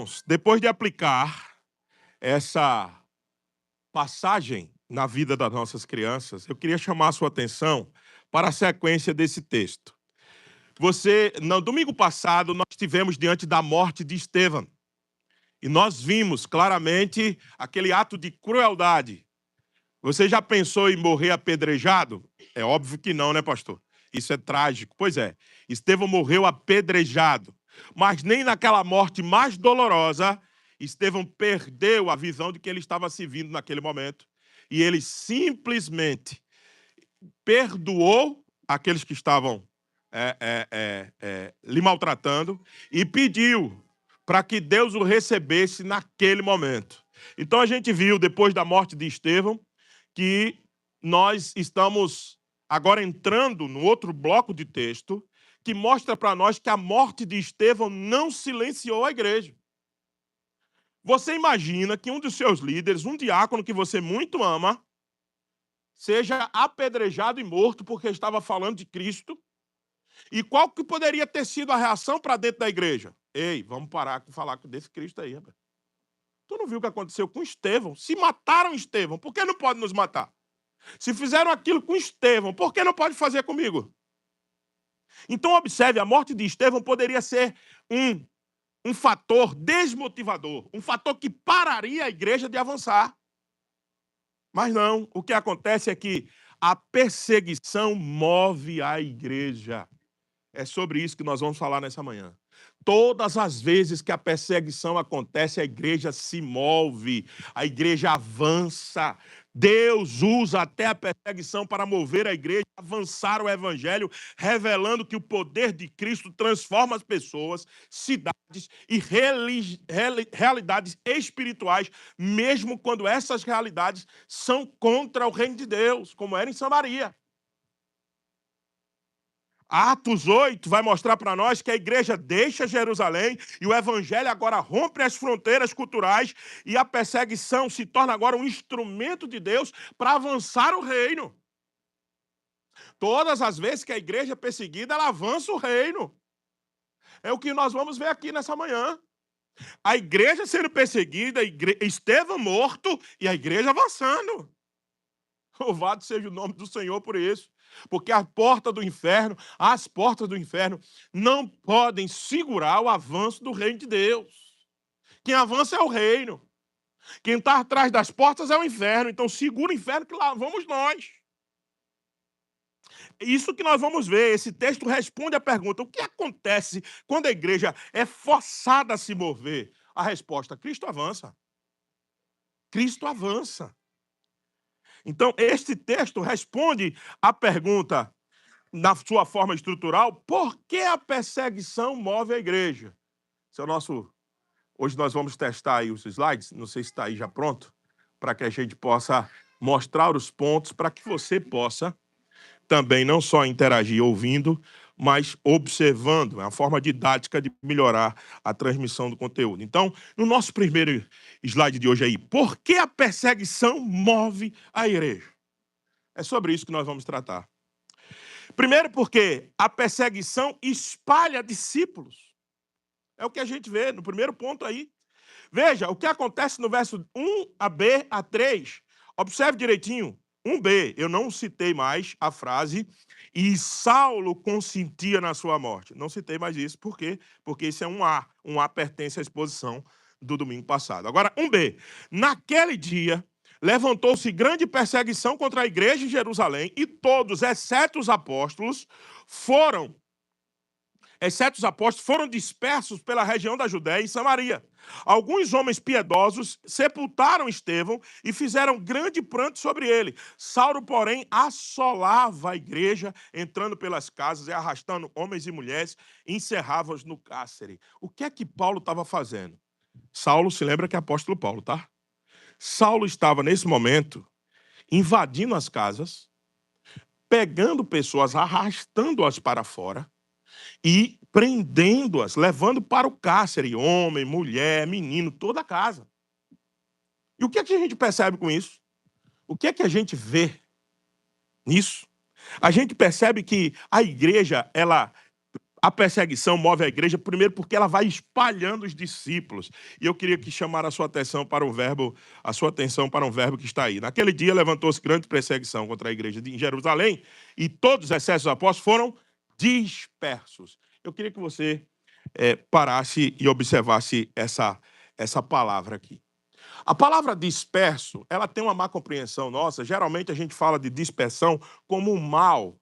Irmãos, depois de aplicar essa passagem na vida das nossas crianças, eu queria chamar a sua atenção para a sequência desse texto. No domingo passado, nós estivemos diante da morte de Estevão. E nós vimos claramente aquele ato de crueldade. Você já pensou em morrer apedrejado? É óbvio que não, né, pastor? Isso é trágico. Pois é, Estevão morreu apedrejado. Mas nem naquela morte mais dolorosa, Estevão perdeu a visão de que ele estava servindo naquele momento. E ele simplesmente perdoou aqueles que estavam lhe maltratando e pediu para que Deus o recebesse naquele momento. Então a gente viu, depois da morte de Estevão, que nós estamos agora entrando no outro bloco de texto que mostra para nós que a morte de Estevão não silenciou a igreja. Você imagina que um dos seus líderes, um diácono que você muito ama, seja apedrejado e morto porque estava falando de Cristo? E qual que poderia ter sido a reação para dentro da igreja? Ei, vamos parar de falar desse Cristo aí, rapaz. Tu não viu o que aconteceu com Estevão? Se mataram Estevão, por que não pode nos matar? Se fizeram aquilo com Estevão, por que não pode fazer comigo? Então, observe, a morte de Estevão poderia ser um fator desmotivador, um fator que pararia a igreja de avançar. Mas não, o que acontece é que a perseguição move a igreja. É sobre isso que nós vamos falar nessa manhã. Todas as vezes que a perseguição acontece, a igreja se move, a igreja avança. Deus usa até a perseguição para mover a igreja, avançar o evangelho, revelando que o poder de Cristo transforma as pessoas, cidades e realidades espirituais, mesmo quando essas realidades são contra o reino de Deus, como era em Samaria. Atos 8 vai mostrar para nós que a igreja deixa Jerusalém e o evangelho agora rompe as fronteiras culturais e a perseguição se torna agora um instrumento de Deus para avançar o reino. Todas as vezes que a igreja é perseguida, ela avança o reino. É o que nós vamos ver aqui nessa manhã. A igreja sendo perseguida, Estevão morto e a igreja avançando. Louvado seja o nome do Senhor por isso. Porque as portas do inferno não podem segurar o avanço do reino de Deus. Quem avança é o reino. Quem está atrás das portas é o inferno. Então segura o inferno que lá vamos nós. Isso que nós vamos ver. Esse texto responde à pergunta: o que acontece quando a igreja é forçada a se mover? A resposta: Cristo avança. Cristo avança. Então, este texto responde à pergunta, na sua forma estrutural, por que a perseguição move a igreja? Hoje nós vamos testar aí os slides, não sei se está aí já pronto, para que a gente possa mostrar os pontos, para que você possa também não só interagir ouvindo, mas observando. É uma forma didática de melhorar a transmissão do conteúdo. Então, no nosso primeiro slide de hoje aí, por que a perseguição move a igreja? É sobre isso que nós vamos tratar. Primeiro porque a perseguição espalha discípulos. É o que a gente vê no primeiro ponto aí. Veja, o que acontece no verso 1b a 3. Observe direitinho. 1b, eu não citei mais a frase e Saulo consentia na sua morte. Não citei mais isso. Por quê? Porque isso é um A. Um A pertence à exposição do domingo passado. Agora, 1b. Naquele dia, levantou-se grande perseguição contra a igreja em Jerusalém e todos, exceto os apóstolos, foram dispersos pela região da Judéia e Samaria. Alguns homens piedosos sepultaram Estevão e fizeram grande pranto sobre ele. Saulo, porém, assolava a igreja, entrando pelas casas e arrastando homens e mulheres, encerrava-os no cárcere. O que é que Paulo estava fazendo? Saulo, se lembra que é apóstolo Paulo, tá? Saulo estava, nesse momento, invadindo as casas, pegando pessoas, arrastando-as para fora e prendendo-as, levando para o cárcere, homem, mulher, menino, toda a casa. E o que é que a gente percebe com isso? O que é que a gente vê nisso? A gente percebe que a igreja, ela A perseguição move a igreja, primeiro, porque ela vai espalhando os discípulos. E eu queria que chamar a sua atenção para um verbo, que está aí. Naquele dia levantou-se grande perseguição contra a igreja em Jerusalém, e todos os excessos dos apóstolos foram dispersos. Eu queria que você parasse e observasse essa palavra aqui. A palavra disperso, ela tem uma má compreensão nossa. Geralmente a gente fala de dispersão como um mal,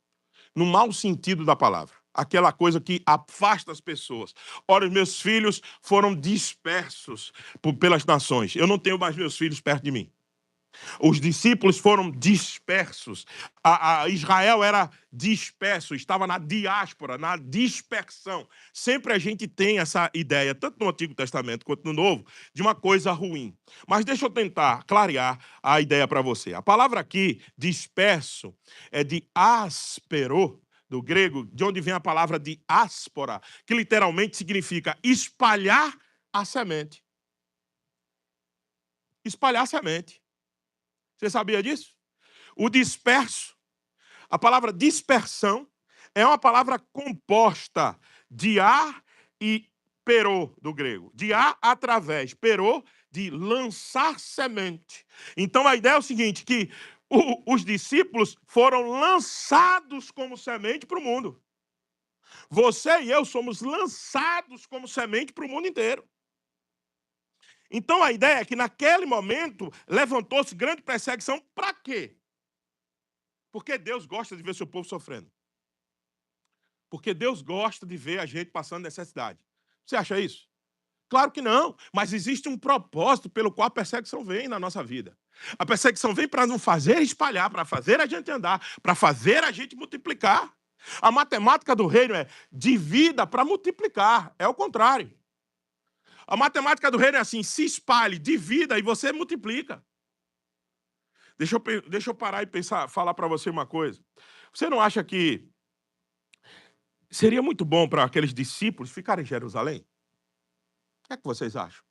no mau sentido da palavra. Aquela coisa que afasta as pessoas. Ora, os meus filhos foram dispersos pelas nações. Eu não tenho mais meus filhos perto de mim. Os discípulos foram dispersos. Israel era disperso, estava na diáspora, na dispersão. Sempre a gente tem essa ideia, tanto no Antigo Testamento quanto no Novo, de uma coisa ruim. Mas deixa eu tentar clarear a ideia para você. A palavra aqui, disperso, é de áspero, do grego, de onde vem a palavra de áspora, que literalmente significa espalhar a semente. Espalhar a semente. Você sabia disso? O disperso, a palavra dispersão, é uma palavra composta de ar e perô, do grego. De ar através, perô, de lançar semente. Então a ideia é o seguinte, que os discípulos foram lançados como semente para o mundo. Você e eu somos lançados como semente para o mundo inteiro. Então a ideia é que naquele momento levantou-se grande perseguição. Para quê? Porque Deus gosta de ver seu povo sofrendo. Porque Deus gosta de ver a gente passando necessidade. Você acha isso? Claro que não, mas existe um propósito pelo qual a perseguição vem na nossa vida. A perseguição vem para nos fazer espalhar, para fazer a gente andar, para fazer a gente multiplicar. A matemática do reino é divida para multiplicar, é o contrário. A matemática do reino é assim, se espalhe, divida e você multiplica. Deixa eu parar e falar para você uma coisa. Você não acha que seria muito bom para aqueles discípulos ficarem em Jerusalém? O que é que vocês acham?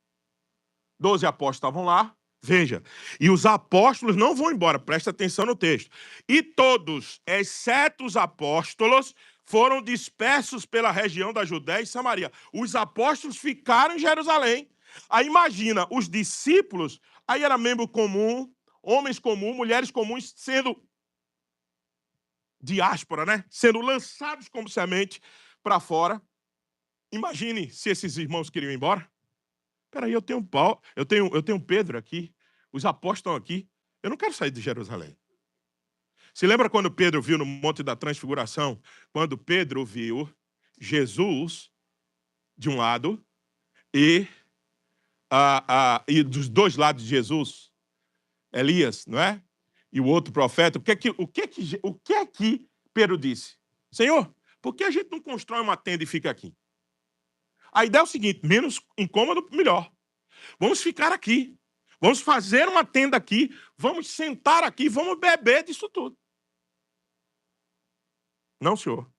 12 apóstolos estavam lá, veja, e os apóstolos não vão embora, presta atenção no texto. E todos, exceto os apóstolos, foram dispersos pela região da Judéia e Samaria. Os apóstolos ficaram em Jerusalém. Aí imagina, os discípulos, aí era membro comum, homens comuns, mulheres comuns, sendo diáspora, né? Sendo lançados como semente para fora. Imagine se esses irmãos queriam ir embora. Peraí, eu tenho Paulo, eu tenho Pedro aqui, os apóstolos estão aqui. Eu não quero sair de Jerusalém. Se lembra quando Pedro viu no Monte da Transfiguração? Quando Pedro viu Jesus de um lado e dos dois lados de Jesus, Elias, não é? E o outro profeta. O que é que Pedro disse? Senhor, por que a gente não constrói uma tenda e fica aqui? A ideia é o seguinte, menos incômodo, melhor. Vamos ficar aqui. Vamos fazer uma tenda aqui. Vamos sentar aqui. Vamos beber disso tudo. Não, senhor.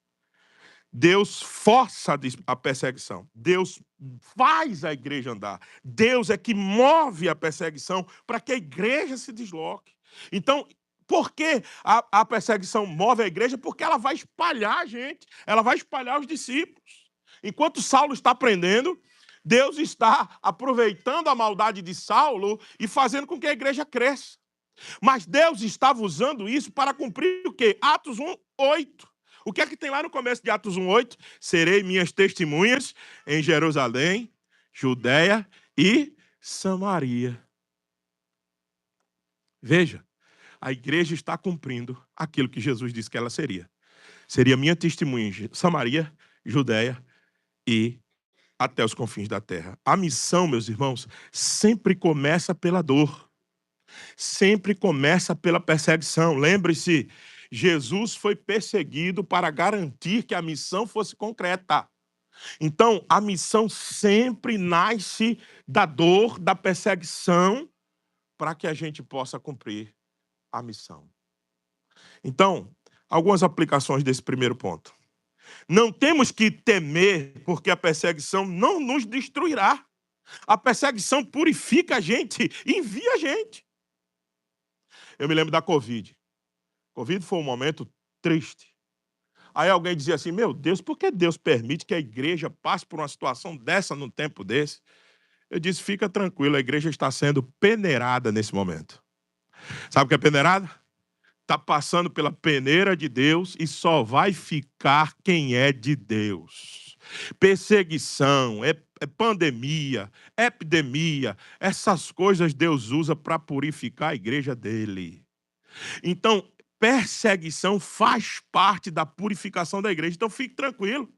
Deus força a perseguição. Deus faz a igreja andar. Deus é que move a perseguição para que a igreja se desloque. Então, por que a perseguição move a igreja? Porque ela vai espalhar a gente. Ela vai espalhar os discípulos. Enquanto Saulo está prendendo, Deus está aproveitando a maldade de Saulo e fazendo com que a igreja cresça. Mas Deus estava usando isso para cumprir o quê? Atos 1:8. O que é que tem lá no começo de Atos 1:8? Serei minhas testemunhas em Jerusalém, Judéia e Samaria. Veja, a igreja está cumprindo aquilo que Jesus disse que ela seria. Seria minha testemunha em Samaria, Judéia e até os confins da terra. A missão, meus irmãos, sempre começa pela dor. Sempre começa pela perseguição. Lembre-se, Jesus foi perseguido para garantir que a missão fosse concreta. Então, a missão sempre nasce da dor, da perseguição, para que a gente possa cumprir a missão. Então, algumas aplicações desse primeiro ponto. Não temos que temer, porque a perseguição não nos destruirá. A perseguição purifica a gente, envia a gente. Eu me lembro da Covid. Covid foi um momento triste. Aí alguém dizia assim, meu Deus, por que Deus permite que a igreja passe por uma situação dessa num tempo desse? Eu disse, fica tranquilo, a igreja está sendo peneirada nesse momento. Sabe o que é peneirada? Está passando pela peneira de Deus e só vai ficar quem é de Deus. Perseguição, é pandemia, epidemia, essas coisas Deus usa para purificar a igreja dele. Então, perseguição faz parte da purificação da igreja. Então, fique tranquilo.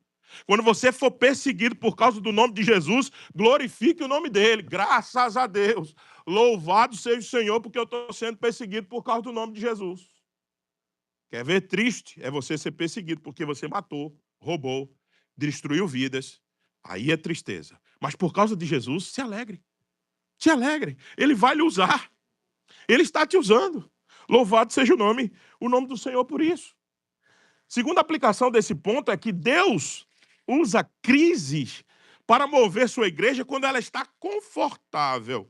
Quando você for perseguido por causa do nome de Jesus, glorifique o nome dele. Graças a Deus. Louvado seja o Senhor, porque eu estou sendo perseguido por causa do nome de Jesus. Quer ver triste? É você ser perseguido porque você matou, roubou, destruiu vidas. Aí é tristeza. Mas por causa de Jesus, se alegre. Se alegre. Ele vai lhe usar. Ele está te usando. Louvado seja o nome do Senhor por isso. Segunda aplicação desse ponto é que Deus usa crises para mover sua igreja quando ela está confortável.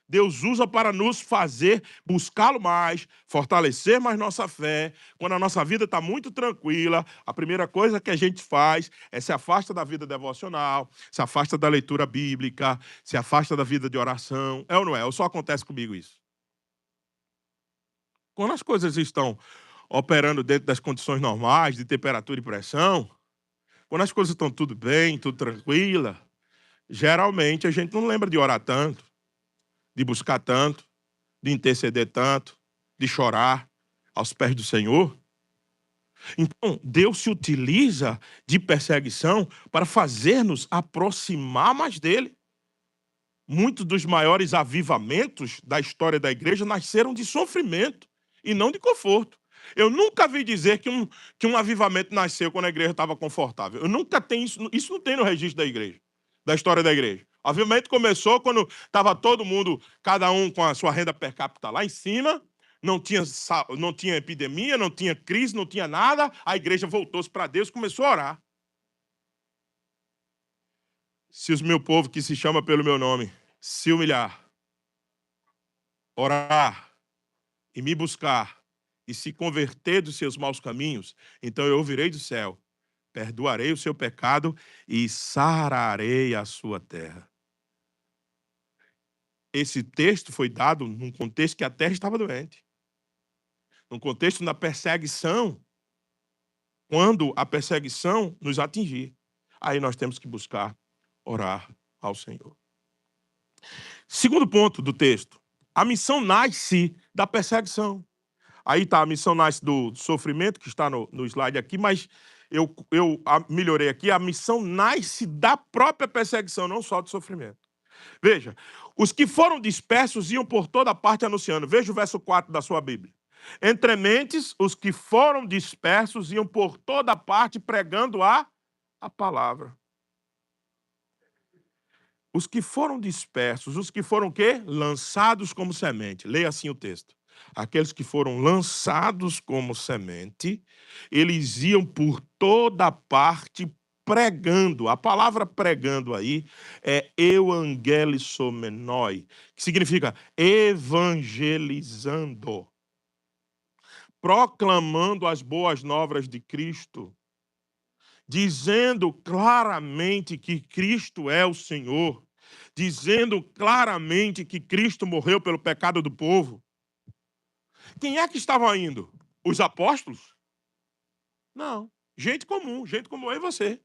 Deus usa para nos fazer buscá-lo mais, fortalecer mais nossa fé. Quando a nossa vida está muito tranquila, a primeira coisa que a gente faz é se afasta da vida devocional, se afasta da leitura bíblica, se afasta da vida de oração. É ou não é? Ou só acontece comigo isso? Quando as coisas estão operando dentro das condições normais, de temperatura e pressão, quando as coisas estão tudo bem, tudo tranquila, geralmente a gente não lembra de orar tanto, de buscar tanto, de interceder tanto, de chorar aos pés do Senhor. Então, Deus se utiliza de perseguição para fazer-nos aproximar mais dele. Muitos dos maiores avivamentos da história da igreja nasceram de sofrimento e não de conforto. Eu nunca vi dizer que um avivamento nasceu quando a igreja estava confortável. Eu nunca tenho isso. Isso não tem no registro da igreja, da história da igreja. O avivamento começou quando estava todo mundo, cada um com a sua renda per capita lá em cima, não tinha epidemia, não tinha crise, não tinha nada. A igreja voltou-se para Deus e começou a orar. Se o meu povo que se chama pelo meu nome se humilhar, orar e me buscar e se converter dos seus maus caminhos, então eu ouvirei do céu, perdoarei o seu pecado e sararei a sua terra. Esse texto foi dado num contexto que a terra estava doente. Num contexto da perseguição, quando a perseguição nos atingir, aí nós temos que buscar orar ao Senhor. Segundo ponto do texto, a missão nasce da perseguição. Aí está, a missão nasce do sofrimento, que está no slide aqui, mas eu melhorei aqui, a missão nasce da própria perseguição, não só do sofrimento. Veja, os que foram dispersos iam por toda parte anunciando. Veja o verso 4 da sua Bíblia. Entre mentes, os que foram dispersos iam por toda parte pregando a palavra. Os que foram dispersos, os que foram o quê? Lançados como semente. Leia assim o texto. Aqueles que foram lançados como semente, eles iam por toda parte pregando. A palavra pregando aí é euangelisomenoi, que significa evangelizando, proclamando as boas novas de Cristo, dizendo claramente que Cristo é o Senhor, dizendo claramente que Cristo morreu pelo pecado do povo. Quem é que estava indo? Os apóstolos? Não. Gente comum eu e você.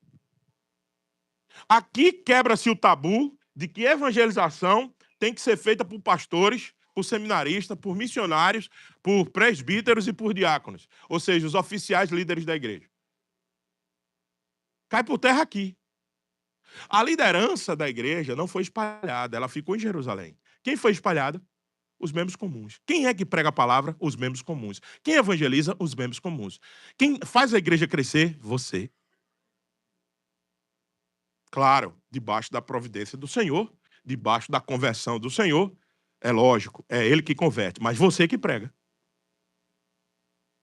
Aqui quebra-se o tabu de que evangelização tem que ser feita por pastores, por seminaristas, por missionários, por presbíteros e por diáconos. Ou seja, os oficiais líderes da igreja. Cai por terra aqui. A liderança da igreja não foi espalhada, ela ficou em Jerusalém. Quem foi espalhada? Os membros comuns. Quem é que prega a palavra? Os membros comuns. Quem evangeliza? Os membros comuns. Quem faz a igreja crescer? Você. Claro, debaixo da providência do Senhor, debaixo da conversão do Senhor, é lógico, é Ele que converte, mas você que prega.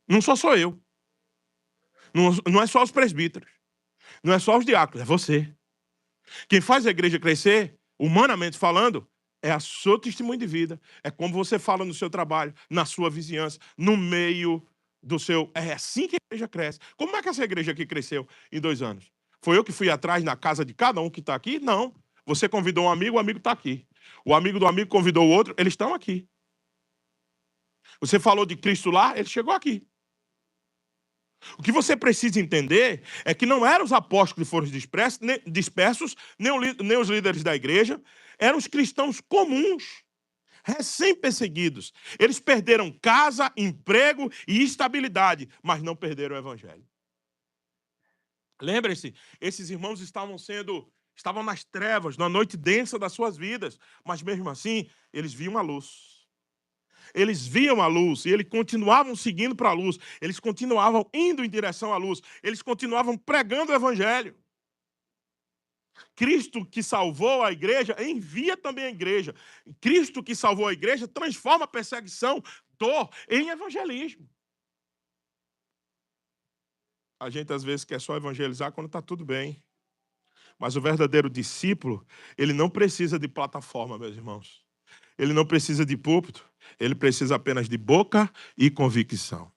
Não sou eu. Não é só os presbíteros. Não é só os diáconos, é você. Quem faz a igreja crescer, humanamente falando, é o seu testemunho de vida. É como você fala no seu trabalho, na sua vizinhança, no meio do seu... É assim que a igreja cresce. Como é que essa igreja aqui cresceu em 2 anos? Foi eu que fui atrás na casa de cada um que está aqui? Não. Você convidou um amigo, o amigo está aqui. O amigo do amigo convidou o outro, eles estão aqui. Você falou de Cristo lá, ele chegou aqui. O que você precisa entender é que não eram os apóstolos que foram dispersos, nem os líderes da igreja, eram os cristãos comuns, recém-perseguidos. Eles perderam casa, emprego e estabilidade, mas não perderam o evangelho. Lembrem-se, esses irmãos estavam nas trevas, na noite densa das suas vidas, mas mesmo assim, eles viam a luz. Eles viam a luz e eles continuavam seguindo para a luz. Eles continuavam indo em direção à luz. Eles continuavam pregando o evangelho. Cristo que salvou a igreja, envia também a igreja. Cristo que salvou a igreja transforma a perseguição, dor, em evangelismo. A gente às vezes quer só evangelizar quando está tudo bem. Mas o verdadeiro discípulo, ele não precisa de plataforma, meus irmãos. Ele não precisa de púlpito. Ele precisa apenas de boca e convicção.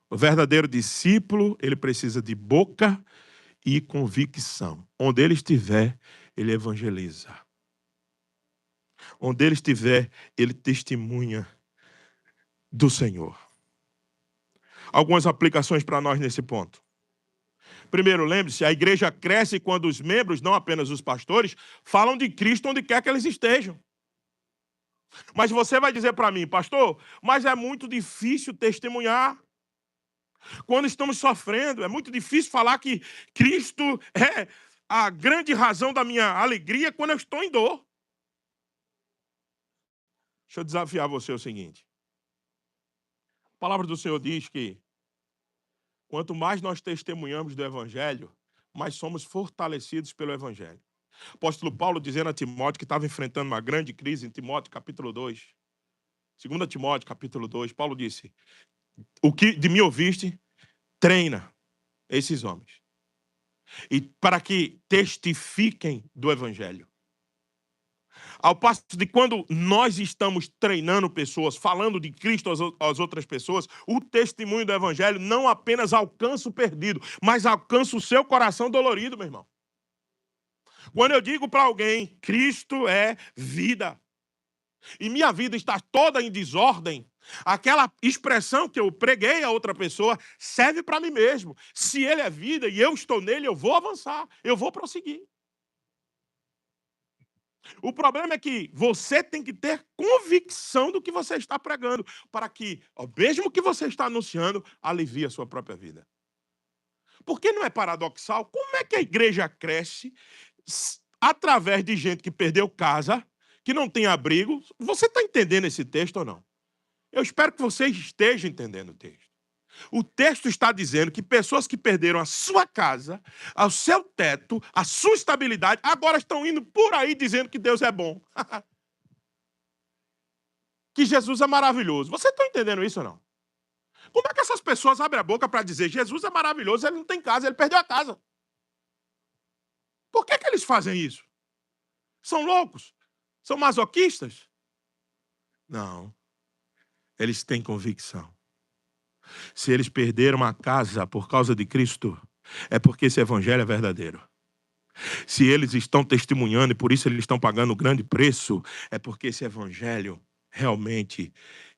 O verdadeiro discípulo, ele precisa de boca e convicção. Onde ele estiver, ele evangeliza. Onde ele estiver, ele testemunha do Senhor. Algumas aplicações para nós nesse ponto. Primeiro, lembre-se, a igreja cresce quando os membros, não apenas os pastores, falam de Cristo onde quer que eles estejam. Mas você vai dizer para mim, pastor, mas é muito difícil testemunhar. Quando estamos sofrendo, é muito difícil falar que Cristo é a grande razão da minha alegria quando eu estou em dor. Deixa eu desafiar você o seguinte. A palavra do Senhor diz que quanto mais nós testemunhamos do Evangelho, mais somos fortalecidos pelo Evangelho. O apóstolo Paulo dizendo a Timóteo que estava enfrentando uma grande crise em Timóteo, capítulo 2. 2 Timóteo, capítulo 2, Paulo disse, o que de mim ouviste, treina esses homens. E para que testifiquem do Evangelho. Ao passo de quando nós estamos treinando pessoas, falando de Cristo às outras pessoas, o testemunho do Evangelho não apenas alcança o perdido, mas alcança o seu coração dolorido, meu irmão. Quando eu digo para alguém, Cristo é vida, e minha vida está toda em desordem, aquela expressão que eu preguei a outra pessoa serve para mim mesmo. Se ele é vida e eu estou nele, eu vou avançar, eu vou prosseguir. O problema é que você tem que ter convicção do que você está pregando, para que, mesmo que você está anunciando, alivie a sua própria vida. Porque não é paradoxal? Como é que a igreja cresce através de gente que perdeu casa, que não tem abrigo? Você está entendendo esse texto ou não? Eu espero que você esteja entendendo o texto. O texto está dizendo que pessoas que perderam a sua casa, o seu teto, a sua estabilidade, agora estão indo por aí dizendo que Deus é bom. Que Jesus é maravilhoso. Você está entendendo isso ou não? Como é que essas pessoas abrem a boca para dizer Jesus é maravilhoso, ele não tem casa, ele perdeu a casa? Por que eles fazem isso? São loucos? São masoquistas? Não. Eles têm convicção. Se eles perderam a casa por causa de Cristo, é porque esse evangelho é verdadeiro. Se eles estão testemunhando e por isso eles estão pagando um grande preço, é porque esse evangelho realmente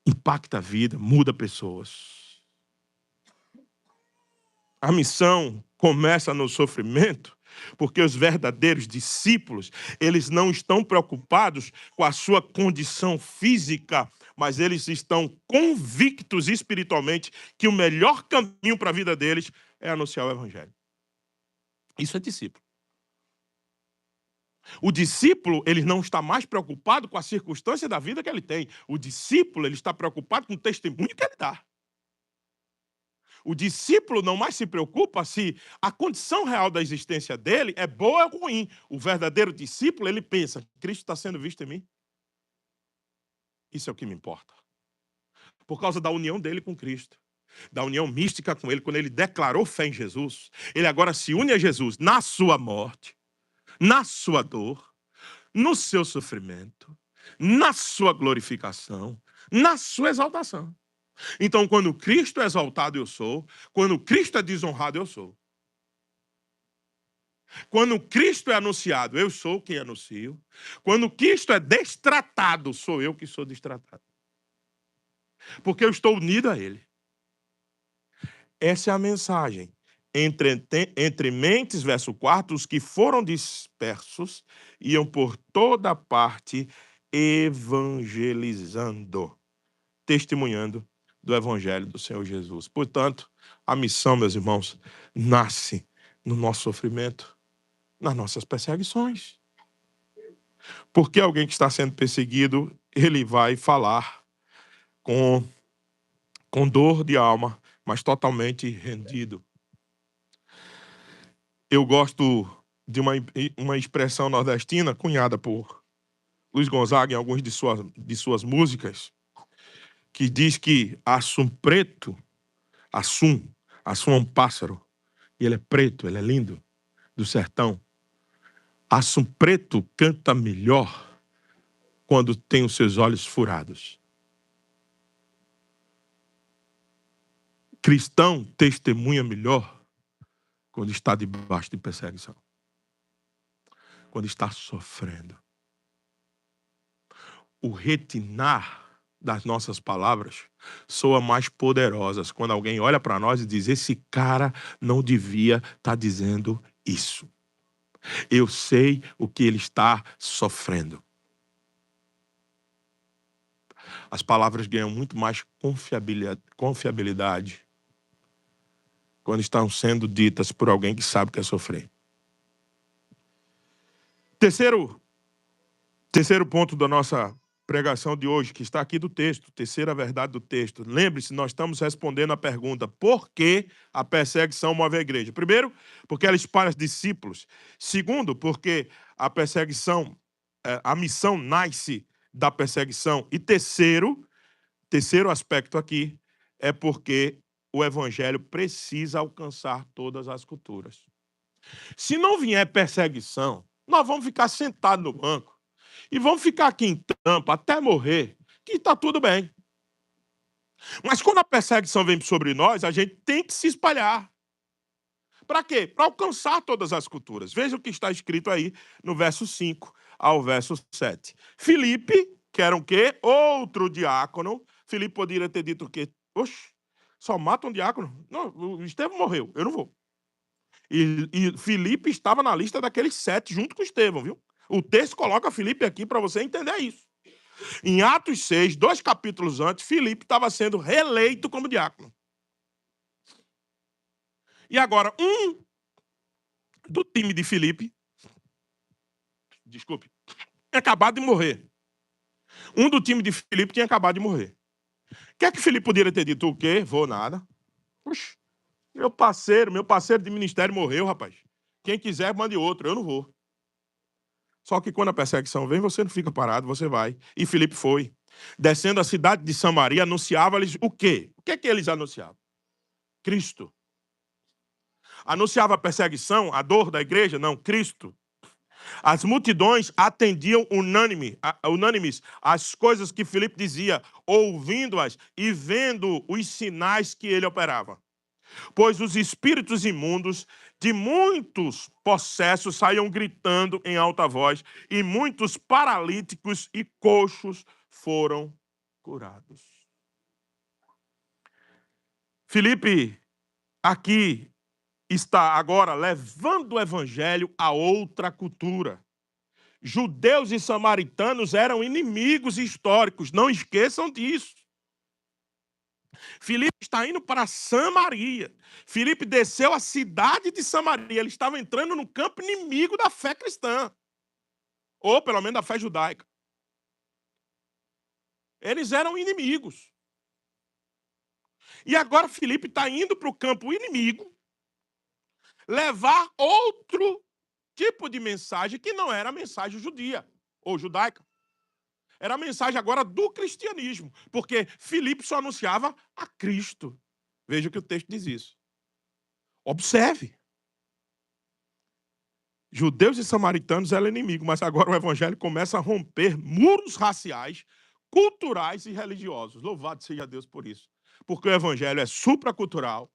impacta a vida, muda pessoas. A missão começa no sofrimento, porque os verdadeiros discípulos, eles não estão preocupados com a sua condição física, mas eles estão convictos espiritualmente que o melhor caminho para a vida deles é anunciar o evangelho. Isso é discípulo. O discípulo, ele não está mais preocupado com a circunstância da vida que ele tem. O discípulo, ele está preocupado com o testemunho que ele dá. O discípulo não mais se preocupa se a condição real da existência dele é boa ou ruim. O verdadeiro discípulo, ele pensa, Cristo está sendo visto em mim? Isso é o que me importa. Por causa da união dele com Cristo, da união mística com ele, quando ele declarou fé em Jesus, ele agora se une a Jesus na sua morte, na sua dor, no seu sofrimento, na sua glorificação, na sua exaltação. Então, quando Cristo é exaltado, eu sou. Quando Cristo é desonrado, eu sou. Quando Cristo é anunciado, eu sou quem anuncio. Quando Cristo é destratado, sou eu que sou destratado. Porque eu estou unido a Ele. Essa é a mensagem. Entre mentes, verso 4, os que foram dispersos iam por toda parte evangelizando, testemunhando do evangelho do Senhor Jesus. Portanto, a missão, meus irmãos, nasce no nosso sofrimento, nas nossas perseguições. Porque alguém que está sendo perseguido, ele vai falar com dor de alma, mas totalmente rendido. Eu gosto de uma expressão nordestina cunhada por Luiz Gonzaga em algumas de suas músicas, que diz que assum preto, assum é um pássaro, e ele é preto, ele é lindo, do sertão. Assum preto canta melhor quando tem os seus olhos furados. Cristão testemunha melhor quando está debaixo de perseguição, quando está sofrendo. O retinar das nossas palavras soa mais poderosas quando alguém olha para nós e diz: esse cara não devia estar dizendo isso. Eu sei o que ele está sofrendo. As palavras ganham muito mais confiabilidade quando estão sendo ditas por alguém que sabe o que é sofrer. Terceiro ponto da nossa pregação de hoje, que está aqui do texto, terceira verdade do texto. Lembre-se, nós estamos respondendo a pergunta: por que a perseguição move a igreja? Primeiro, porque ela espalha os discípulos. Segundo, porque a perseguição, a missão nasce da perseguição. E terceiro aspecto aqui é porque o evangelho precisa alcançar todas as culturas. Se não vier perseguição, nós vamos ficar sentados no banco e vamos ficar aqui em Tampa até morrer, que está tudo bem. Mas quando a perseguição vem sobre nós, a gente tem que se espalhar. Para quê? Para alcançar todas as culturas. Veja o que está escrito aí no verso 5 ao verso 7. Filipe, que era um quê? Outro diácono. Filipe poderia ter dito o quê? Oxe, só mata um diácono? Não, o Estevão morreu, eu não vou. E Filipe estava na lista daqueles 7, junto com Estevão, viu? O texto coloca Filipe aqui para você entender isso. Em Atos 6, 2 capítulos antes, Filipe estava sendo reeleito como diácono. E agora, um do time de Filipe, tinha acabado de morrer. Um do time de Filipe tinha acabado de morrer. O que é que Filipe poderia ter dito? O quê? Vou nada. Puxa, meu parceiro de ministério morreu, rapaz. Quem quiser, mande outro, eu não vou. Só que quando a perseguição vem, você não fica parado, você vai. E Filipe foi. Descendo a cidade de Samaria, anunciava-lhes o quê? O que é que eles anunciavam? Cristo. Anunciava a perseguição, a dor da igreja? Não, Cristo. As multidões atendiam unânimes às coisas que Filipe dizia, ouvindo-as e vendo os sinais que ele operava. Pois os espíritos imundos de muitos possessos saíam gritando em alta voz, e muitos paralíticos e coxos foram curados. Filipe aqui está agora levando o evangelho a outra cultura. Judeus e samaritanos eram inimigos históricos, não esqueçam disso. Filipe está indo para Samaria. Filipe desceu a cidade de Samaria. Ele estava entrando no campo inimigo da fé cristã. Ou pelo menos da fé judaica. Eles eram inimigos. E agora Filipe está indo para o campo inimigo levar outro tipo de mensagem que não era a mensagem judia ou judaica. Era a mensagem agora do cristianismo, porque Filipe só anunciava a Cristo. Veja que o texto diz isso. Observe. Judeus e samaritanos eram inimigos, mas agora o evangelho começa a romper muros raciais, culturais e religiosos. Louvado seja Deus por isso. porque o evangelho é supracultural,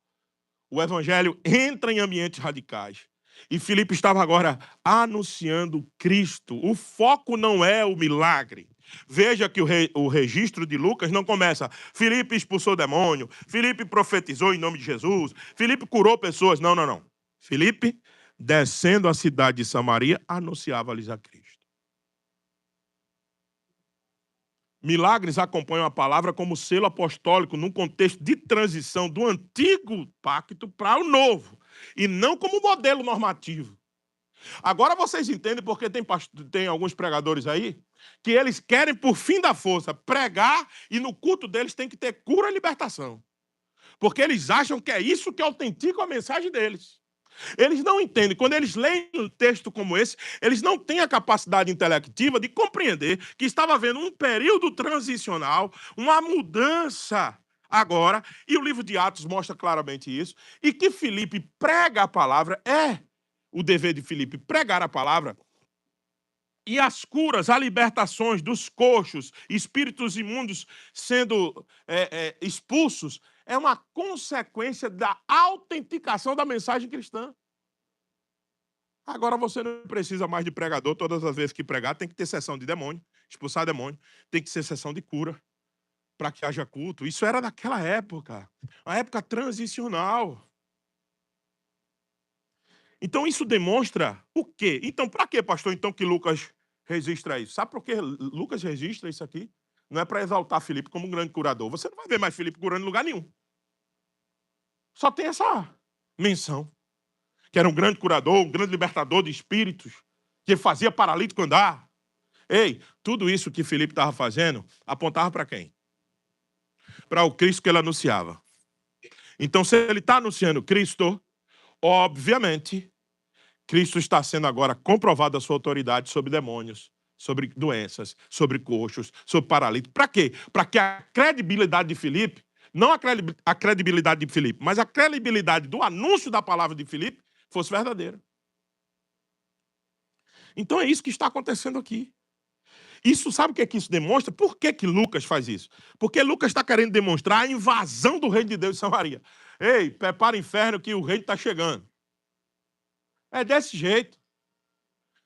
o evangelho entra em ambientes radicais. E Filipe estava agora anunciando Cristo. O foco não é o milagre. Veja que o registro de Lucas não começa: Filipe expulsou demônio, Filipe profetizou em nome de Jesus, Filipe curou pessoas. Não, não, não. Filipe, descendo a cidade de Samaria, anunciava-lhes a Cristo. Milagres acompanham a palavra como selo apostólico num contexto de transição do antigo pacto para o novo, e não como modelo normativo. Agora vocês entendem porque tem alguns pregadores aí que eles querem, por fim da força, pregar e no culto deles tem que ter cura e libertação. Porque eles acham que é isso que autentica a mensagem deles. Eles não entendem. Quando eles leem um texto como esse, eles não têm a capacidade intelectiva de compreender que estava havendo um período transicional, uma mudança agora, e o livro de Atos mostra claramente isso, e que Filipe prega a palavra, é o dever de Filipe pregar a palavra, e as curas, as libertações dos coxos, espíritos imundos sendo expulsos, é uma consequência da autenticação da mensagem cristã. Agora você não precisa mais de pregador. Todas as vezes que pregar, tem que ter sessão de demônio, expulsar demônio, tem que ser sessão de cura, para que haja culto. Isso era daquela época, a época transicional. Então isso demonstra o quê? Então, para quê, pastor, então, que Lucas registra isso? Sabe por que Lucas registra isso aqui? Não é para exaltar Filipe como um grande curador. Você não vai ver mais Filipe curando em lugar nenhum. Só tem essa menção. Que era um grande curador, um grande libertador de espíritos, que fazia paralítico andar. Ei, tudo isso que Filipe estava fazendo, apontava para quem? Para o Cristo que ele anunciava. Então, se ele está anunciando Cristo, obviamente, Cristo está sendo agora comprovado a sua autoridade sobre demônios, sobre doenças, sobre coxos, sobre paralíticos. Para quê? Para que a credibilidade de Filipe, não a credibilidade de Filipe, mas a credibilidade do anúncio da palavra de Filipe fosse verdadeira. Então é isso que está acontecendo aqui. Isso, sabe o que é que isso demonstra? Por que que Lucas faz isso? Porque Lucas está querendo demonstrar a invasão do reino de Deus em Samaria. Ei, prepara o inferno que o reino está chegando. É desse jeito.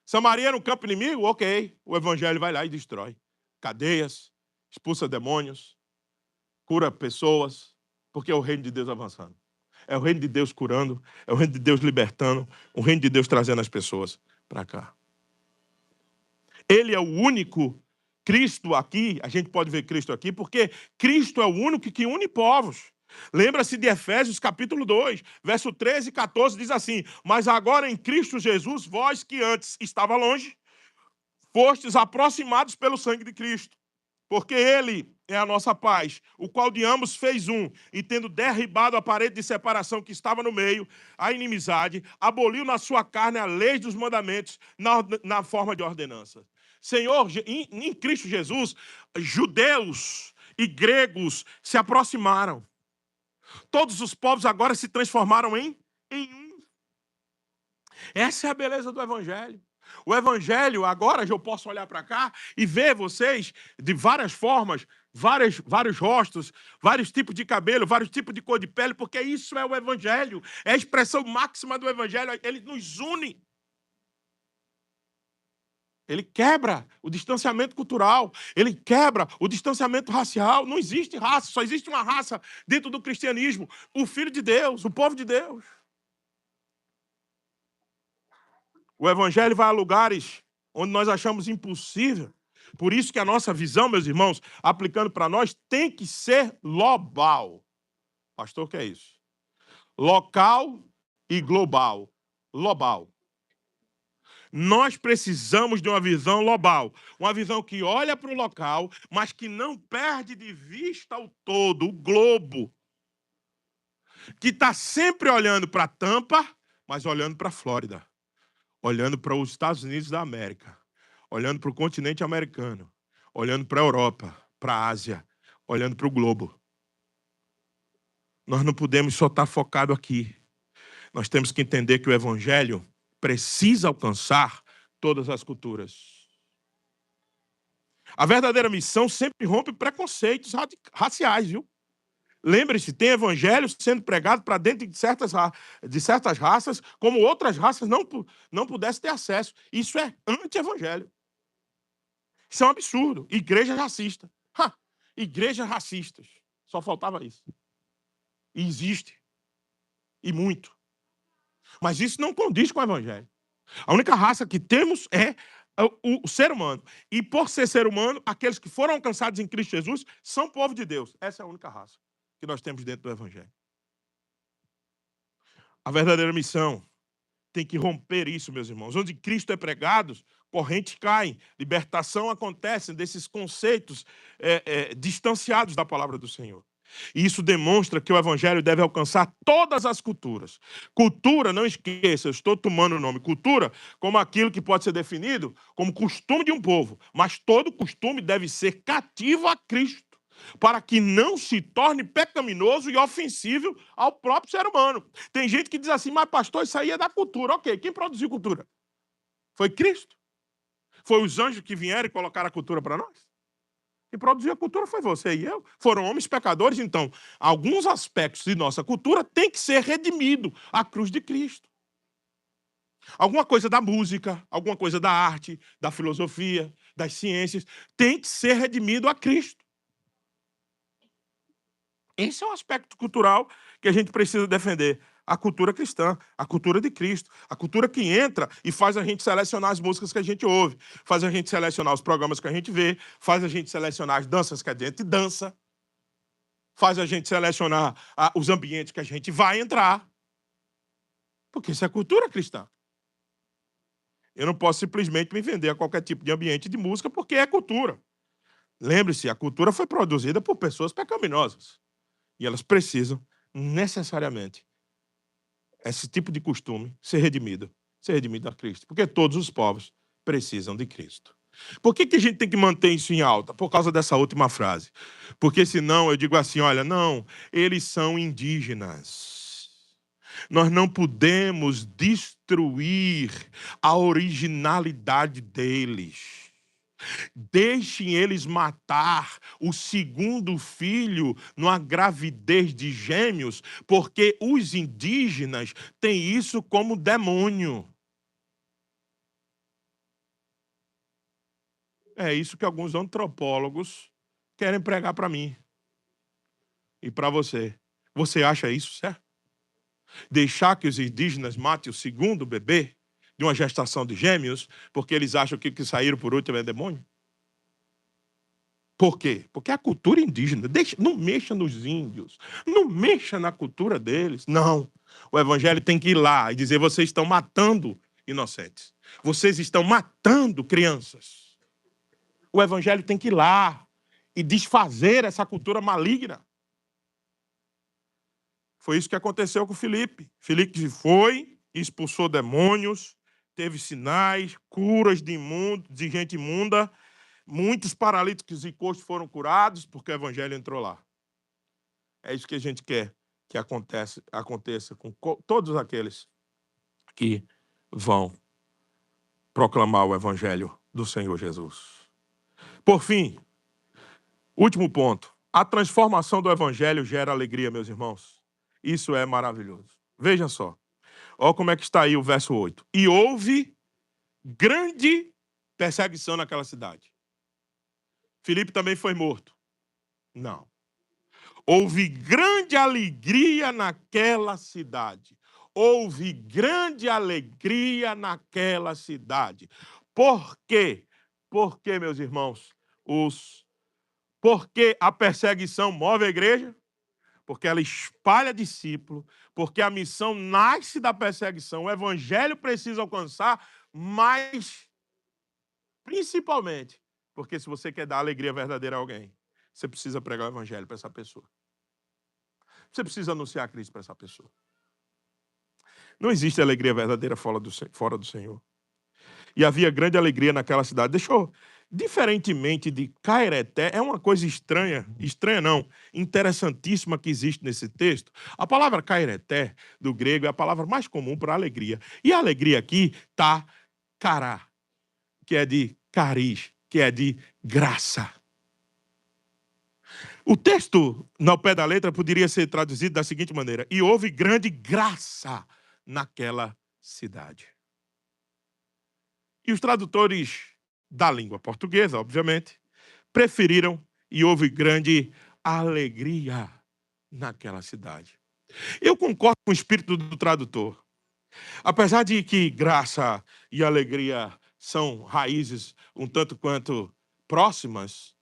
Samaria era um campo inimigo? Ok. O evangelho vai lá e destrói. Cadeias, expulsa demônios, cura pessoas, porque é o reino de Deus avançando. É o reino de Deus curando, é o reino de Deus libertando, o reino de Deus trazendo as pessoas para cá. Ele é o único Cristo aqui, a gente pode ver Cristo aqui, porque Cristo é o único que une povos. Lembra-se de Efésios capítulo 2, verso 13 e 14, diz assim: mas agora em Cristo Jesus, vós que antes estava longe, fostes aproximados pelo sangue de Cristo, porque ele é a nossa paz, o qual de ambos fez um, e tendo derribado a parede de separação que estava no meio, a inimizade, aboliu na sua carne a lei dos mandamentos na forma de ordenança. Senhor, em Cristo Jesus, judeus e gregos se aproximaram. Todos os povos agora se transformaram em um. Essa é a beleza do evangelho. O evangelho, agora eu posso olhar para cá e ver vocês de várias formas, vários rostos, vários tipos de cabelo, vários tipos de cor de pele, porque isso é o evangelho. É a expressão máxima do evangelho. Ele nos une. Ele quebra o distanciamento cultural, ele quebra o distanciamento racial. Não existe raça, só existe uma raça dentro do cristianismo: o Filho de Deus, o povo de Deus. O evangelho vai a lugares onde nós achamos impossível. Por isso que a nossa visão, meus irmãos, aplicando para nós, tem que ser global. Pastor, o que é isso? Local e global. Global. Nós precisamos de uma visão global. Uma visão que olha para o local, mas que não perde de vista o todo, o globo. Que está sempre olhando para a Tampa, mas olhando para a Flórida. Olhando para os Estados Unidos da América. Olhando para o continente americano. Olhando para a Europa, para a Ásia. Olhando para o globo. Nós não podemos só estar focado aqui. Nós temos que entender que o evangelho precisa alcançar todas as culturas. A verdadeira missão sempre rompe preconceitos raciais, viu? Lembre-se, tem evangelho sendo pregado para dentro de certas raças, como outras raças não pudessem ter acesso. Isso é anti-evangelho. Isso é um absurdo. Igreja racista. Igrejas racistas. Só faltava isso. E existe. E muito. Mas isso não condiz com o evangelho. A única raça que temos é o ser humano. E por ser humano, aqueles que foram alcançados em Cristo Jesus são povo de Deus. Essa é a única raça que nós temos dentro do evangelho. A verdadeira missão tem que romper isso, meus irmãos. Onde Cristo é pregado, correntes caem, libertação acontece desses conceitos distanciados da palavra do Senhor. E isso demonstra que o evangelho deve alcançar todas as culturas. Cultura, não esqueça, eu estou tomando o nome cultura como aquilo que pode ser definido como costume de um povo, mas todo costume deve ser cativo a Cristo, para que não se torne pecaminoso e ofensivo ao próprio ser humano. Tem gente que diz assim, mas pastor, isso aí é da cultura. Ok, quem produziu cultura? Foi Cristo? Foi os anjos que vieram e colocaram a cultura para nós? Quem produziu a cultura foi você e eu. Foram homens pecadores, então alguns aspectos de nossa cultura têm que ser redimidos à cruz de Cristo. Alguma coisa da música, alguma coisa da arte, da filosofia, das ciências, tem que ser redimido a Cristo. Esse é um aspecto cultural que a gente precisa defender. A cultura cristã, a cultura de Cristo, a cultura que entra e faz a gente selecionar as músicas que a gente ouve, faz a gente selecionar os programas que a gente vê, faz a gente selecionar as danças que a gente dança, faz a gente selecionar os ambientes que a gente vai entrar. Porque isso é cultura cristã. Eu não posso simplesmente me vender a qualquer tipo de ambiente de música porque é cultura. Lembre-se, a cultura foi produzida por pessoas pecaminosas. E elas precisam, necessariamente, esse tipo de costume ser redimido a Cristo. Porque todos os povos precisam de Cristo. Por que a gente tem que manter isso em alta? Por causa dessa última frase. Porque senão eu digo assim, olha, não, eles são indígenas. Nós não podemos destruir a originalidade deles. Deixem eles matar o segundo filho numa gravidez de gêmeos, porque os indígenas têm isso como demônio. É isso que alguns antropólogos querem pregar para mim e para você. Você acha isso certo? Deixar que os indígenas matem o segundo bebê de uma gestação de gêmeos, porque eles acham que o que saíram por último é demônio? Por quê? Porque a cultura indígena, não mexa nos índios, não mexa na cultura deles. Não. O evangelho tem que ir lá e dizer: vocês estão matando inocentes. Vocês estão matando crianças. O evangelho tem que ir lá e desfazer essa cultura maligna. Foi isso que aconteceu com Filipe. Filipe foi, expulsou demônios, teve sinais, curas de gente imunda. Muitos paralíticos e coxos foram curados porque o evangelho entrou lá. É isso que a gente quer que aconteça com todos aqueles que vão proclamar o evangelho do Senhor Jesus. Por fim, último ponto. A transformação do evangelho gera alegria, meus irmãos. Isso é maravilhoso. Veja só. Olha como é que está aí o verso 8. E houve grande perseguição naquela cidade. Filipe também foi morto? Não. Houve grande alegria naquela cidade. Houve grande alegria naquela cidade. Por quê? Por quê, meus irmãos? Porque a perseguição move a igreja? Porque ela espalha discípulo, porque a missão nasce da perseguição, o evangelho precisa alcançar, mas principalmente, porque se você quer dar alegria verdadeira a alguém, você precisa pregar o evangelho para essa pessoa. Você precisa anunciar Cristo para essa pessoa. Não existe alegria verdadeira fora do Senhor. E havia grande alegria naquela cidade. Diferentemente de Caereté, é uma coisa estranha não, interessantíssima que existe nesse texto. A palavra Caereté, do grego, é a palavra mais comum para alegria. E a alegria aqui está cará, que é de cariz, que é de graça. O texto, no pé da letra, poderia ser traduzido da seguinte maneira: e houve grande graça naquela cidade. E os tradutores da língua portuguesa, obviamente, preferiram e houve grande alegria naquela cidade. Eu concordo com o espírito do tradutor. Apesar de que graça e alegria são raízes um tanto quanto próximas,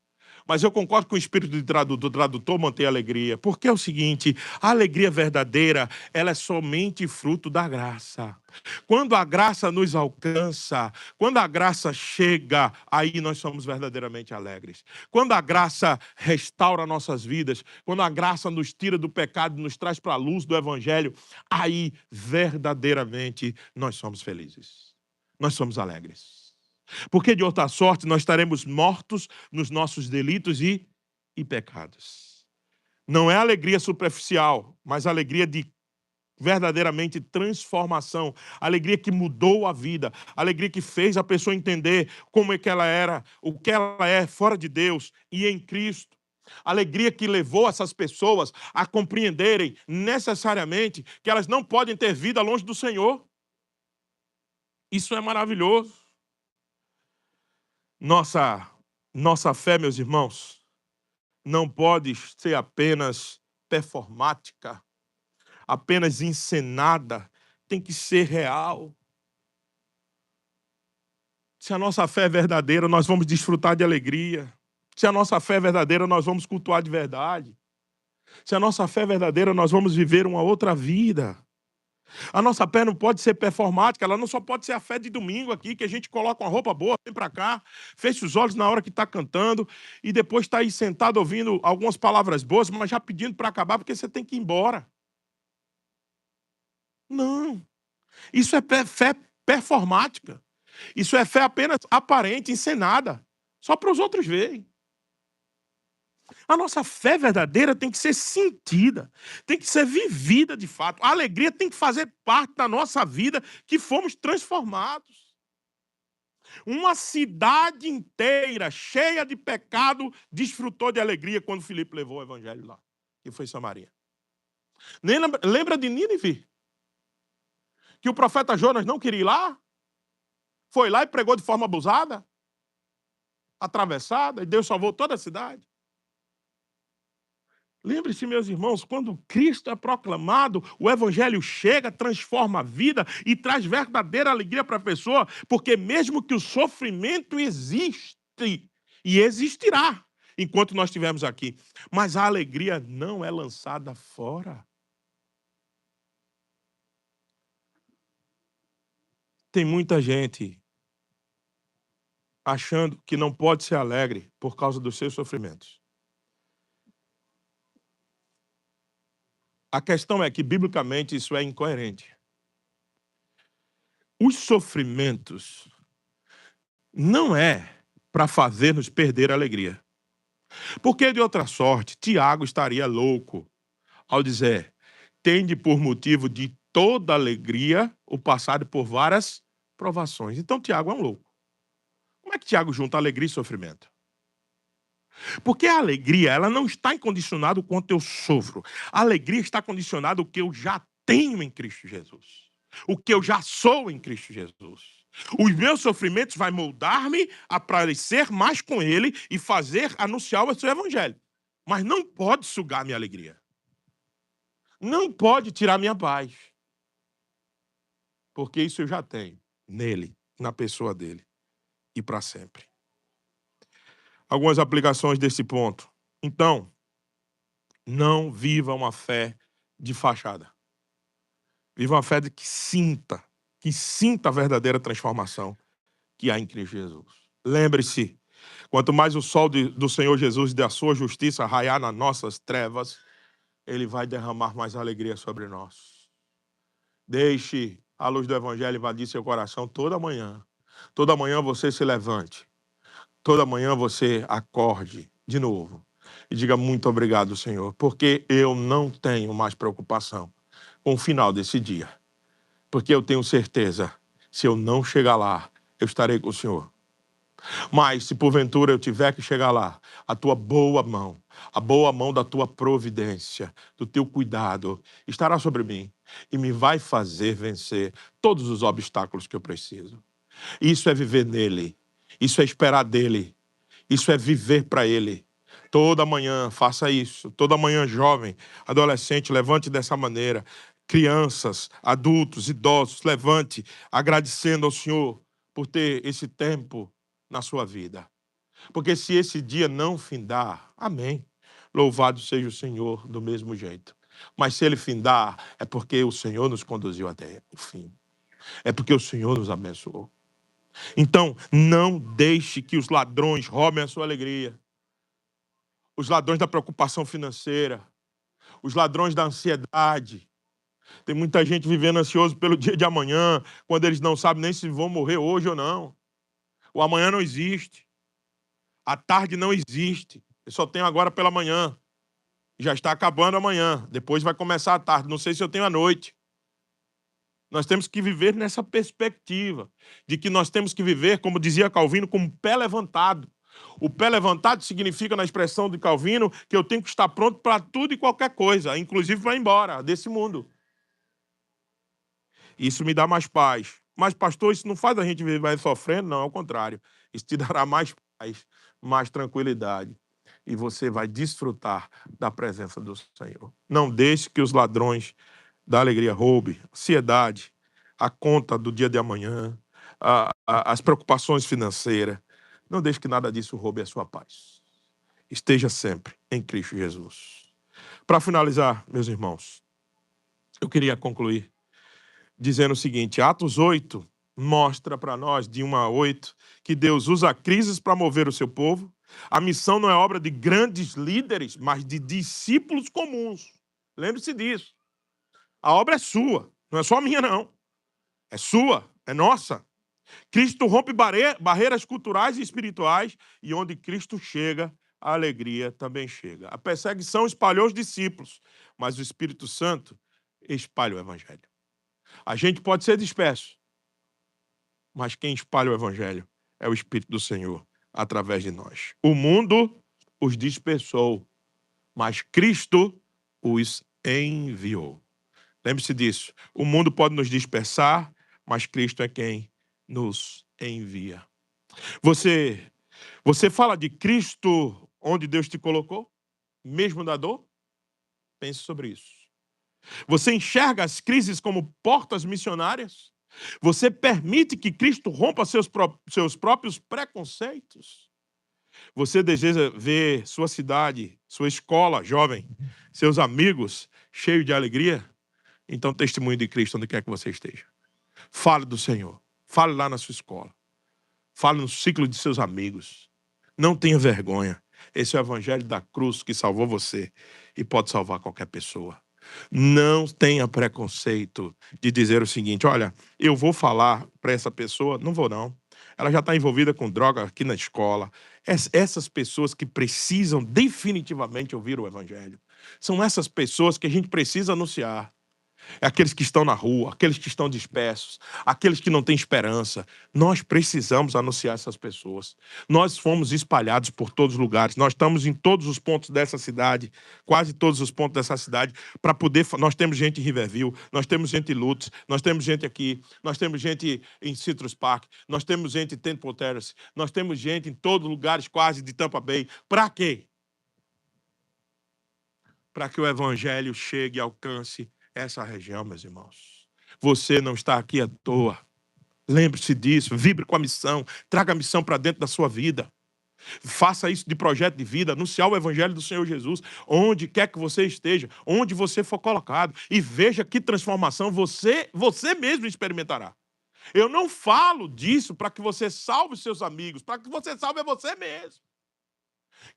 mas eu concordo com o espírito do tradutor manter a alegria, porque é o seguinte: a alegria verdadeira, ela é somente fruto da graça. Quando a graça nos alcança, quando a graça chega, aí nós somos verdadeiramente alegres. Quando a graça restaura nossas vidas, quando a graça nos tira do pecado, nos traz para a luz do evangelho, aí verdadeiramente nós somos felizes. Nós somos alegres. Porque de outra sorte nós estaremos mortos nos nossos delitos e pecados. Não é alegria superficial, mas alegria de verdadeiramente transformação, alegria que mudou a vida, alegria que fez a pessoa entender como é que ela era, o que ela é fora de Deus e em Cristo. Alegria que levou essas pessoas a compreenderem necessariamente que elas não podem ter vida longe do Senhor. Isso é maravilhoso. Nossa fé, meus irmãos, não pode ser apenas performática, apenas encenada, tem que ser real. Se a nossa fé é verdadeira, nós vamos desfrutar de alegria. Se a nossa fé é verdadeira, nós vamos cultuar de verdade. Se a nossa fé é verdadeira, nós vamos viver uma outra vida. A nossa fé não pode ser performática, ela não só pode ser a fé de domingo aqui, que a gente coloca uma roupa boa, vem para cá, fecha os olhos na hora que está cantando e depois está aí sentado ouvindo algumas palavras boas, mas já pedindo para acabar porque você tem que ir embora. Não. Isso é fé performática. Isso é fé apenas aparente, encenada, só para os outros verem. A nossa fé verdadeira tem que ser sentida, tem que ser vivida de fato. A alegria tem que fazer parte da nossa vida, que fomos transformados. Uma cidade inteira, cheia de pecado, desfrutou de alegria quando Filipe levou o evangelho lá, que foi Samaria. Lembra de Nínive? Que o profeta Jonas não queria ir lá? Foi lá e pregou de forma abusada, atravessada, e Deus salvou toda a cidade. Lembre-se, meus irmãos, quando Cristo é proclamado, o evangelho chega, transforma a vida e traz verdadeira alegria para a pessoa, porque mesmo que o sofrimento existe e existirá enquanto nós estivermos aqui, mas a alegria não é lançada fora. Tem muita gente achando que não pode ser alegre por causa dos seus sofrimentos. A questão é que, biblicamente, isso é incoerente. Os sofrimentos não é para fazer-nos perder a alegria. Porque, de outra sorte, Tiago estaria louco ao dizer: tende por motivo de toda alegria o passado por várias provações. Então, Tiago é um louco. Como é que Tiago junta alegria e sofrimento? Porque a alegria, ela não está condicionada ao quanto eu sofro. A alegria está condicionada ao que eu já tenho em Cristo Jesus. O que eu já sou em Cristo Jesus. Os meus sofrimentos vão moldar-me a parecer mais com Ele e anunciar o seu evangelho. Mas não pode sugar minha alegria. Não pode tirar minha paz. Porque isso eu já tenho nele, na pessoa dele. E para sempre. Algumas aplicações desse ponto. Então, não viva uma fé de fachada. Viva uma fé de que sinta a verdadeira transformação que há em Cristo Jesus. Lembre-se, quanto mais o sol do Senhor Jesus e da sua justiça raiar nas nossas trevas, ele vai derramar mais alegria sobre nós. Deixe a luz do evangelho invadir seu coração toda manhã. Toda manhã você se levante. Toda manhã você acorde de novo e diga muito obrigado, Senhor, porque eu não tenho mais preocupação com o final desse dia. Porque eu tenho certeza, se eu não chegar lá, eu estarei com o Senhor. Mas se porventura eu tiver que chegar lá, a tua boa mão, a boa mão da tua providência, do teu cuidado, estará sobre mim e me vai fazer vencer todos os obstáculos que eu preciso. Isso é viver nele, isso é esperar dele, isso é viver para ele. Toda manhã faça isso, toda manhã, jovem, adolescente, levante dessa maneira. Crianças, adultos, idosos, levante agradecendo ao Senhor por ter esse tempo na sua vida. Porque se esse dia não findar, amém. Louvado seja o Senhor do mesmo jeito. Mas se ele findar, é porque o Senhor nos conduziu até o fim. É porque o Senhor nos abençoou. Então, não deixe que os ladrões roubem a sua alegria. Os ladrões da preocupação financeira, os ladrões da ansiedade. Tem muita gente vivendo ansioso pelo dia de amanhã, quando eles não sabem nem se vão morrer hoje ou não. O amanhã não existe. A tarde não existe. Eu só tenho agora pela manhã. Já está acabando amanhã. Depois vai começar a tarde. Não sei se eu tenho a noite. Nós temos que viver nessa perspectiva de que nós temos que viver, como dizia Calvino, com o pé levantado. O pé levantado significa, na expressão de Calvino, que eu tenho que estar pronto para tudo e qualquer coisa, inclusive para ir embora desse mundo. Isso me dá mais paz. Mas, pastor, isso não faz a gente viver sofrendo? Não, ao contrário. Isso te dará mais paz, mais tranquilidade. E você vai desfrutar da presença do Senhor. Não deixe que os ladrões da alegria roubem. Ansiedade, a conta do dia de amanhã, as preocupações financeiras. Não deixe que nada disso roube a sua paz. Esteja sempre em Cristo Jesus. Para finalizar, meus irmãos, eu queria concluir dizendo o seguinte: Atos 8 mostra para nós, de 1 a 8, que Deus usa crises para mover o seu povo. A missão não é obra de grandes líderes, mas de discípulos comuns. Lembre-se disso. A obra é sua, não é só minha, não. É sua, é nossa. Cristo rompe barreiras culturais e espirituais, e onde Cristo chega, a alegria também chega. A perseguição espalhou os discípulos, mas o Espírito Santo espalha o evangelho. A gente pode ser disperso, mas quem espalha o evangelho é o Espírito do Senhor através de nós. O mundo os dispersou, mas Cristo os enviou. Lembre-se disso. O mundo pode nos dispersar, mas Cristo é quem nos envia. Você fala de Cristo onde Deus te colocou? Mesmo na dor? Pense sobre isso. Você enxerga as crises como portas missionárias? Você permite que Cristo rompa seus próprios preconceitos? Você deseja ver sua cidade, sua escola, jovem, seus amigos cheios de alegria? Então, testemunho de Cristo onde quer que você esteja. Fale do Senhor. Fale lá na sua escola. Fale no ciclo de seus amigos. Não tenha vergonha. Esse é o evangelho da cruz que salvou você e pode salvar qualquer pessoa. Não tenha preconceito de dizer o seguinte: olha, eu vou falar para essa pessoa. Não vou, não. Ela já está envolvida com droga aqui na escola. Essas pessoas que precisam definitivamente ouvir o evangelho. São essas pessoas que a gente precisa anunciar. É aqueles que estão na rua, aqueles que estão dispersos, aqueles que não têm esperança. Nós precisamos anunciar essas pessoas. Nós fomos espalhados por todos os lugares. Nós estamos em todos os pontos dessa cidade, quase todos os pontos dessa cidade, para poder... Nós temos gente em Riverview, nós temos gente em Lutz, nós temos gente aqui, nós temos gente em Citrus Park, nós temos gente em Temple Terrace, nós temos gente em todos os lugares quase de Tampa Bay. Para quê? Para que o evangelho chegue e alcance essa região, meus irmãos. Você não está aqui à toa. Lembre-se disso, vibre com a missão, traga a missão para dentro da sua vida. Faça isso de projeto de vida, anunciar o evangelho do Senhor Jesus, onde quer que você esteja, onde você for colocado, e veja que transformação você mesmo experimentará. Eu não falo disso para que você salve seus amigos, para que você salve você mesmo.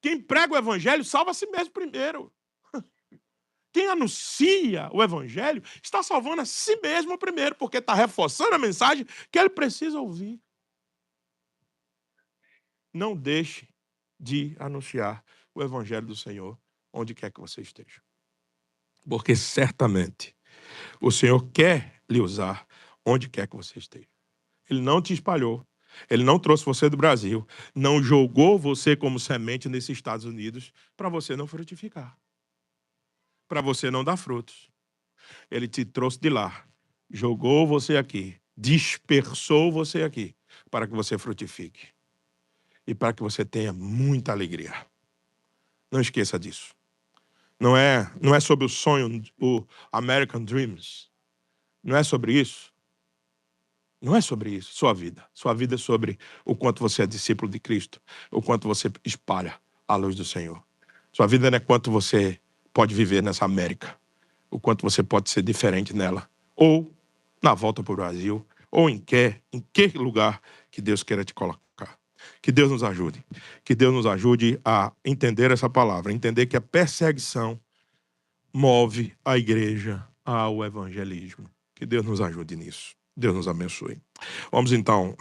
Quem prega o evangelho salva a si mesmo primeiro. Quem anuncia o evangelho está salvando a si mesmo primeiro, porque está reforçando a mensagem que ele precisa ouvir. Não deixe de anunciar o evangelho do Senhor onde quer que você esteja. Porque certamente o Senhor quer lhe usar onde quer que você esteja. Ele não te espalhou Ele não trouxe você do Brasil, não jogou você como semente nesses Estados Unidos para você não frutificar, para você não dar frutos. Ele te trouxe de lá, jogou você aqui, dispersou você aqui, para que você frutifique e para que você tenha muita alegria. Não esqueça disso. Não é sobre o sonho, o American Dreams. Não é sobre isso. Não é sobre isso, sua vida. Sua vida é sobre o quanto você é discípulo de Cristo, o quanto você espalha a luz do Senhor. Sua vida não é quanto você pode viver nessa América, o quanto você pode ser diferente nela, ou na volta para o Brasil, ou em que lugar que Deus queira te colocar. Que Deus nos ajude. Que Deus nos ajude a entender essa palavra, entender que a perseguição move a igreja ao evangelismo. Que Deus nos ajude nisso. Deus nos abençoe. Vamos então